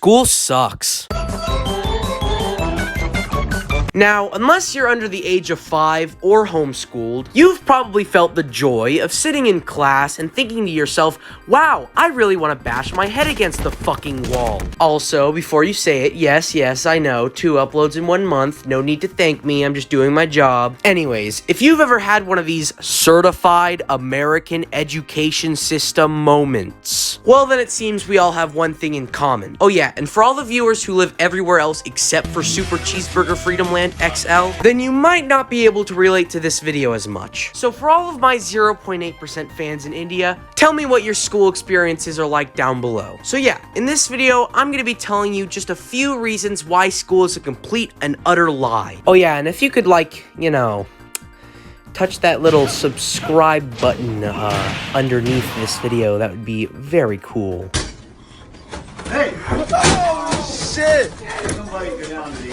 School sucks. Now, unless you're under the age of 5 or homeschooled, you've probably felt the joy of sitting in class and thinking to yourself, wow, I really want to bash my head against the fucking wall. Also, before you say it, yes, I know, 2 uploads in 1 month, no need to thank me, I'm just doing my job. Anyways, if you've ever had one of these certified American education system moments, well then it seems we all have one thing in common. Oh yeah, and for all the viewers who live everywhere else except for Super Cheeseburger Freedom Land XL, then you might not be able to relate to this video as much. So for all of my 0.8% fans in India, tell me what your school experiences are like down below. So yeah, in this video, I'm going to be telling you just a few reasons why school is a complete and utter lie. Oh yeah, and if you could touch that little subscribe button underneath this video, that would be very cool. Hey! Oh, shit! Somebody go down to the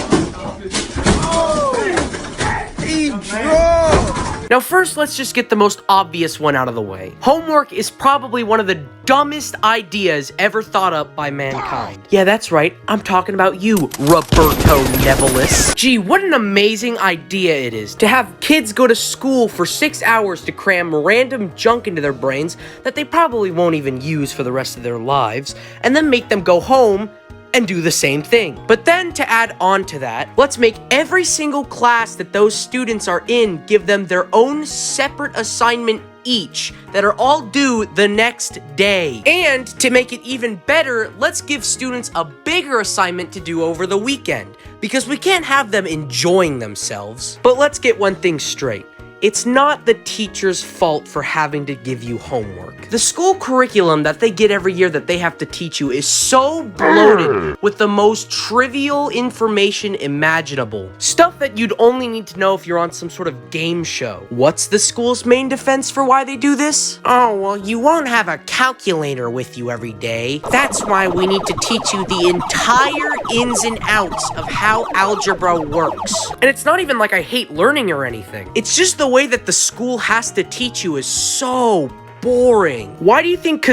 he drunk! Now first, let's just get the most obvious one out of the way. Homework is probably one of the dumbest ideas ever thought up by mankind. Yeah, that's right. I'm talking about you, Roberto Nevilis. Gee, what an amazing idea it is to have kids go to school for 6 hours to cram random junk into their brains that they probably won't even use for the rest of their lives, and then make them go home and do the same thing. But then to add on to that, let's make every single class that those students are in give them their own separate assignment each that are all due the next day. And to make it even better, let's give students a bigger assignment to do over the weekend, because we can't have them enjoying themselves. But let's get one thing straight. It's not the teacher's fault for having to give you homework. The school curriculum that they get every year that they have to teach you is so bloated with the most trivial information imaginable. Stuff that you'd only need to know if you're on some sort of game show. What's the school's main defense for why they do this? Oh, well, you won't have a calculator with you every day. That's why we need to teach you the entire ins and outs of how algebra works. And it's not even like I hate learning or anything. It's just the way that the school has to teach you is so boring. Why do you think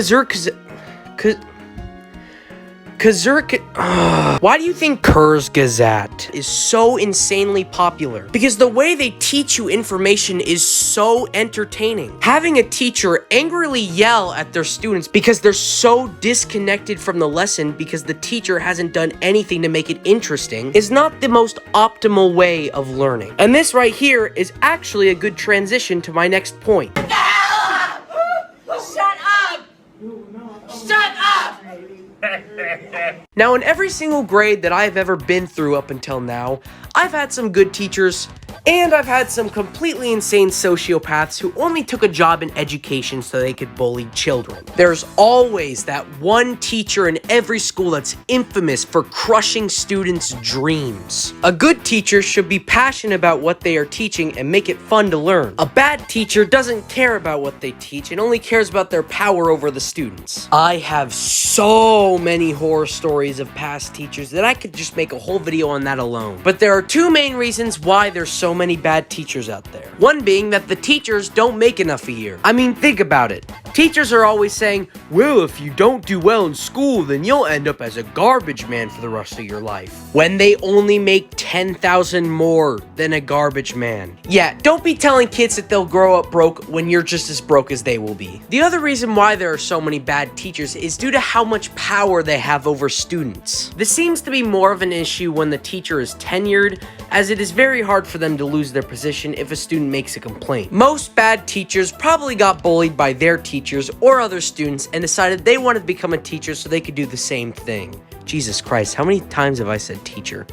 why do you think Kurzgesagt is so insanely popular? Because the way they teach you information is so entertaining. Having a teacher angrily yell at their students because they're so disconnected from the lesson because the teacher hasn't done anything to make it interesting is not the most optimal way of learning. And this right here is actually a good transition to my next point. Shut up! Shut up! Now, in every single grade that I've ever been through up until now, I've had some good teachers, and I've had some completely insane sociopaths who only took a job in education so they could bully children. There's always that one teacher in every school that's infamous for crushing students' dreams. A good teacher should be passionate about what they are teaching and make it fun to learn. A bad teacher doesn't care about what they teach and only cares about their power over the students. I have so many horror stories of past teachers that I could just make a whole video on that alone. But there are 2 main reasons why there's so many bad teachers out there. One being that the teachers don't make enough a year. I mean, think about it. Teachers are always saying, well, if you don't do well in school, then you'll end up as a garbage man for the rest of your life. When they only make 10,000 more than a garbage man. Yeah, don't be telling kids that they'll grow up broke when you're just as broke as they will be. The other reason why there are so many bad teachers is due to how much power they have over students. This seems to be more of an issue when the teacher is tenured, as it is very hard for them to lose their position if a student makes a complaint. Most bad teachers probably got bullied by their teachers or other students and decided they wanted to become a teacher so they could do the same thing. Jesus Christ, how many times have I said teacher?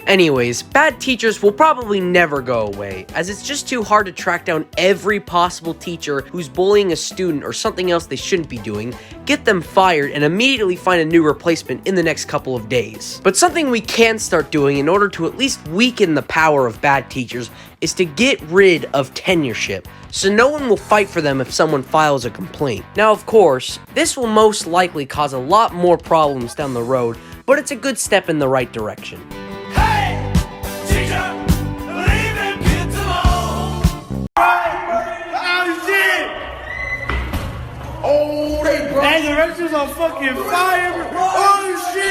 Anyways, bad teachers will probably never go away, as it's just too hard to track down every possible teacher who's bullying a student or something else they shouldn't be doing, get them fired, and immediately find a new replacement in the next couple of days. But something we can start doing in order to at least weaken the power of bad teachers is to get rid of tenureship, so no one will fight for them if someone files a complaint. Now, of course, this will most likely cause a lot more problems down the road, but it's a good step in the right direction. Hey, the rest is on fucking fire! Oh shit!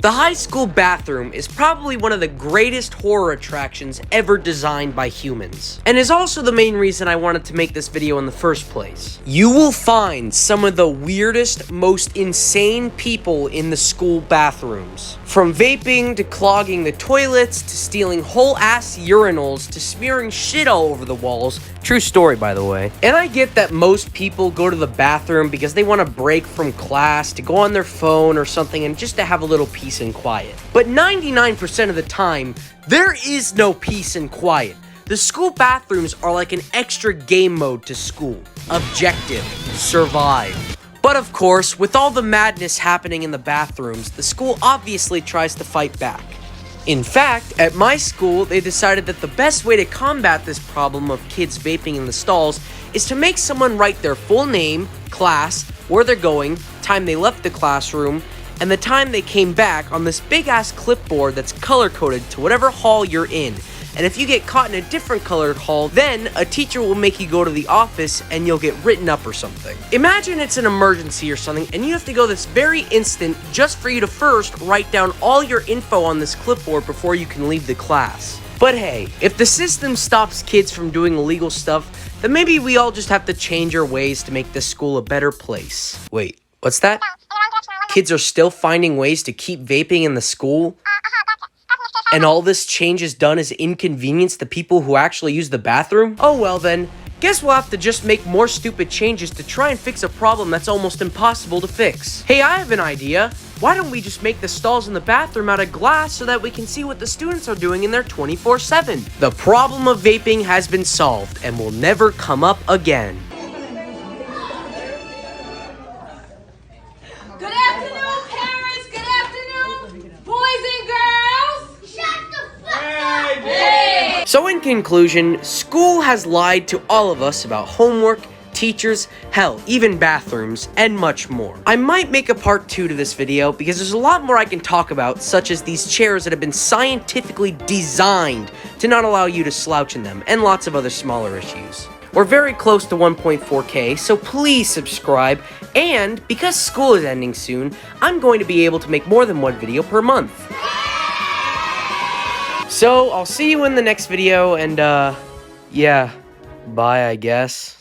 The high school bathroom is probably one of the greatest horror attractions ever designed by humans, and is also the main reason I wanted to make this video in the first place. You will find some of the weirdest, most insane people in the school bathrooms. From vaping to clogging the toilets to stealing whole ass urinals to smearing shit all over the walls. True story, by the way. And I get that most people go to the bathroom because they want to break from class, to go on their phone or something, and just to have a little peace and quiet. But 99% of the time, there is no peace and quiet. The school bathrooms are like an extra game mode to school. Objective, survive. But of course, with all the madness happening in the bathrooms, the school obviously tries to fight back. In fact, at my school, they decided that the best way to combat this problem of kids vaping in the stalls is to make someone write their full name, class, where they're going, time they left the classroom, and the time they came back on this big-ass clipboard that's color-coded to whatever hall you're in. And if you get caught in a different colored hall, then a teacher will make you go to the office and you'll get written up or something. Imagine it's an emergency or something and you have to go this very instant just for you to first write down all your info on this clipboard before you can leave the class. But hey, if the system stops kids from doing illegal stuff, then maybe we all just have to change our ways to make this school a better place. Wait, what's that? Kids are still finding ways to keep vaping in the school? And all this change is done as inconvenience to people who actually use the bathroom? Oh well then, guess we'll have to just make more stupid changes to try and fix a problem that's almost impossible to fix. Hey, I have an idea. Why don't we just make the stalls in the bathroom out of glass so that we can see what the students are doing in there 24/7? The problem of vaping has been solved and will never come up again. Good afternoon, parents. Good afternoon, boys and girls. Shut the fuck up. Hey. So in conclusion, school has lied to all of us about homework, teachers, hell, even bathrooms, and much more. I might make a part 2 to this video because there's a lot more I can talk about, such as these chairs that have been scientifically designed to not allow you to slouch in them, and lots of other smaller issues. We're very close to 1.4K, so please subscribe, and because school is ending soon, I'm going to be able to make more than one video per month. So, I'll see you in the next video, and yeah, bye I guess.